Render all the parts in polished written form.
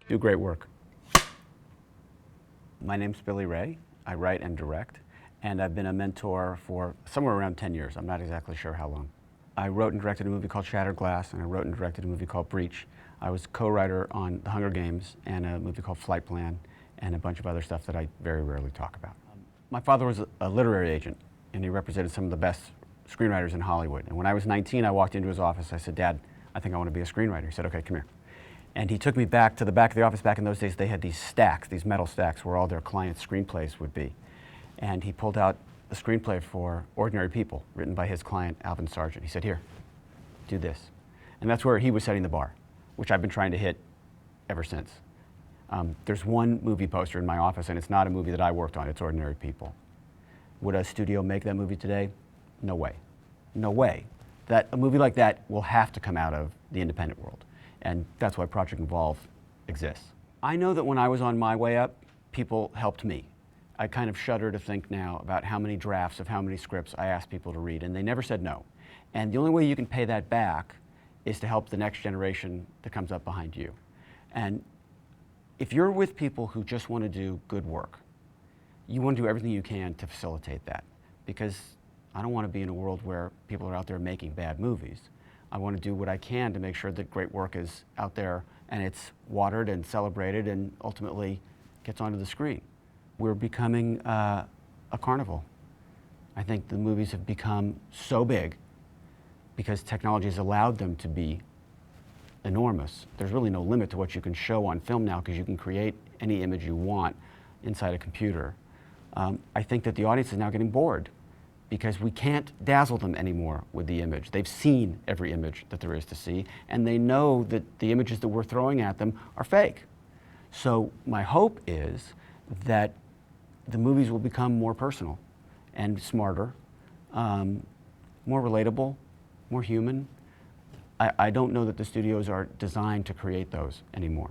Do great work. My name's Billy Ray. I write and direct, and I've been a mentor for somewhere around 10 years. I'm not exactly sure how long. I wrote and directed a movie called Shattered Glass, and I wrote and directed a movie called Breach. I was co-writer on The Hunger Games and a movie called Flight Plan, and a bunch of other stuff that I very rarely talk about. My father was a literary agent, and he represented some of the best screenwriters in Hollywood. And when I was 19, I walked into his office. I said, "Dad, I think I want to be a screenwriter." He said, "Okay, come here." And he took me back to the back of the office. Back in those days, they had these stacks, these metal stacks, where all their clients' screenplays would be. And he pulled out a screenplay for Ordinary People, written by his client, Alvin Sargent. He said, "Here, do this." And that's where he was setting the bar, which I've been trying to hit ever since. There's one movie poster in my office, and it's not a movie that I worked on. It's Ordinary People. Would a studio make that movie today? No way. No way. A movie like that will have to come out of the independent world. And that's why Project Involve exists. I know that when I was on my way up, people helped me. I kind of shudder to think now about how many drafts of how many scripts I asked people to read, and they never said no. And the only way you can pay that back is to help the next generation that comes up behind you. And if you're with people who just want to do good work, you want to do everything you can to facilitate that. Because I don't want to be in a world where people are out there making bad movies. I want to do what I can to make sure that great work is out there and it's watered and celebrated and ultimately gets onto the screen. We're becoming a carnival. I think the movies have become so big because technology has allowed them to be enormous. There's really no limit to what you can show on film now because you can create any image you want inside a computer. I think that the audience is now getting bored because we can't dazzle them anymore with the image. They've seen every image that there is to see, and they know that the images that we're throwing at them are fake. So my hope is that the movies will become more personal and smarter, more relatable, more human. I don't know that the studios are designed to create those anymore,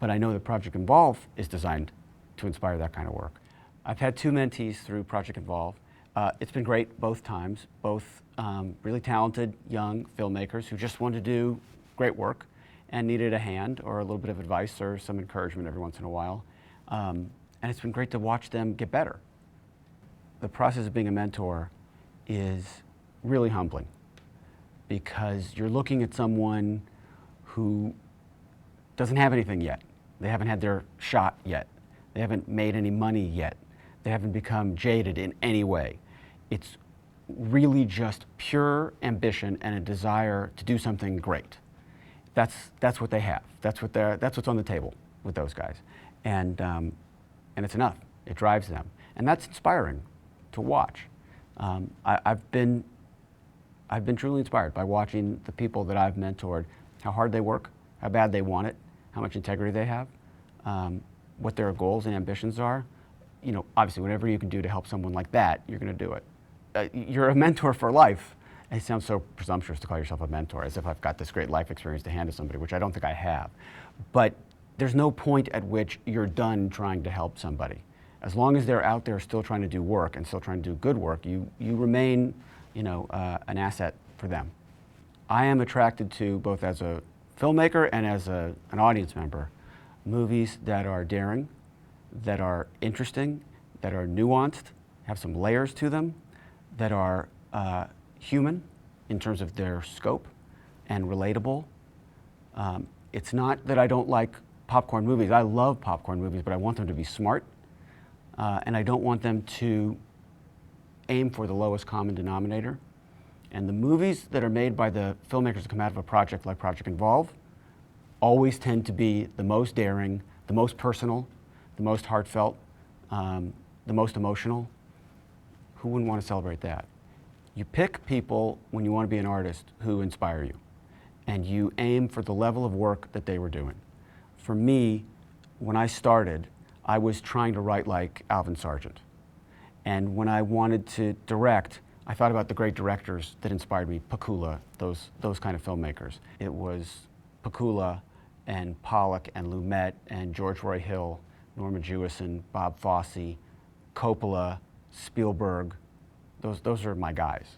but I know that Project Involve is designed to inspire that kind of work. I've had 2 mentees through Project Involve. It's been great both times, both really talented young filmmakers who just wanted to do great work and needed a hand or a little bit of advice or some encouragement every once in a while. And it's been great to watch them get better. The process of being a mentor is really humbling because you're looking at someone who doesn't have anything yet. They haven't had their shot yet. They haven't made any money yet. They haven't become jaded in any way. It's really just pure ambition and a desire to do something great. That's what they have. That's what's on the table with those guys. And it's enough. It drives them. And that's inspiring to watch. I've been truly inspired by watching the people that I've mentored, how hard they work, how bad they want it, how much integrity they have, what their goals and ambitions are. You know, obviously, whatever you can do to help someone like that, you're going to do it. You're a mentor for life. It sounds so presumptuous to call yourself a mentor, as if I've got this great life experience to hand to somebody, which I don't think I have. But there's no point at which you're done trying to help somebody. As long as they're out there still trying to do work and still trying to do good work, you remain, an asset for them. I am attracted to, both as a filmmaker and as an audience member, movies that are daring, that are interesting, that are nuanced, have some layers to them, that are human in terms of their scope and relatable. It's not that I don't like popcorn movies. I love popcorn movies, but I want them to be smart, and I don't want them to aim for the lowest common denominator. And the movies that are made by the filmmakers that come out of a project like Project Involve always tend to be the most daring, the most personal, the most heartfelt, the most emotional. Who wouldn't want to celebrate that? You pick people when you want to be an artist who inspire you, and you aim for the level of work that they were doing. For me, when I started, I was trying to write like Alvin Sargent. And when I wanted to direct, I thought about the great directors that inspired me, Pakula, those kind of filmmakers. It was Pakula and Pollock and Lumet and George Roy Hill, Norman Jewison, Bob Fosse, Coppola, Spielberg. Those are my guys.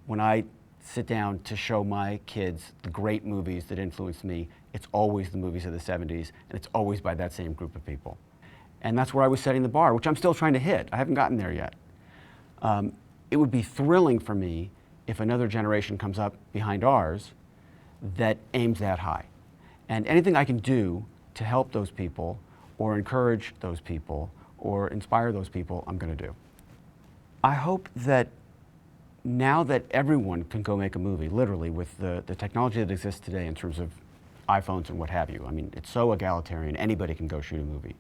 When I sit down to show my kids the great movies that influenced me, it's always the movies of the 70s, and it's always by that same group of people. And that's where I was setting the bar, which I'm still trying to hit. I haven't gotten there yet. It would be thrilling for me if another generation comes up behind ours that aims that high. And anything I can do to help those people or encourage those people or inspire those people, I'm going to do. I hope that now that everyone can go make a movie, literally, with the technology that exists today in terms of iPhones and what have you, I mean, it's so egalitarian, anybody can go shoot a movie.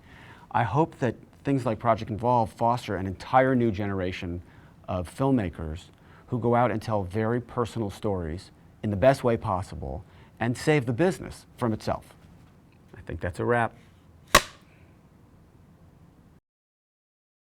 I hope that things like Project Involve foster an entire new generation of filmmakers who go out and tell very personal stories in the best way possible and save the business from itself. I think that's a wrap.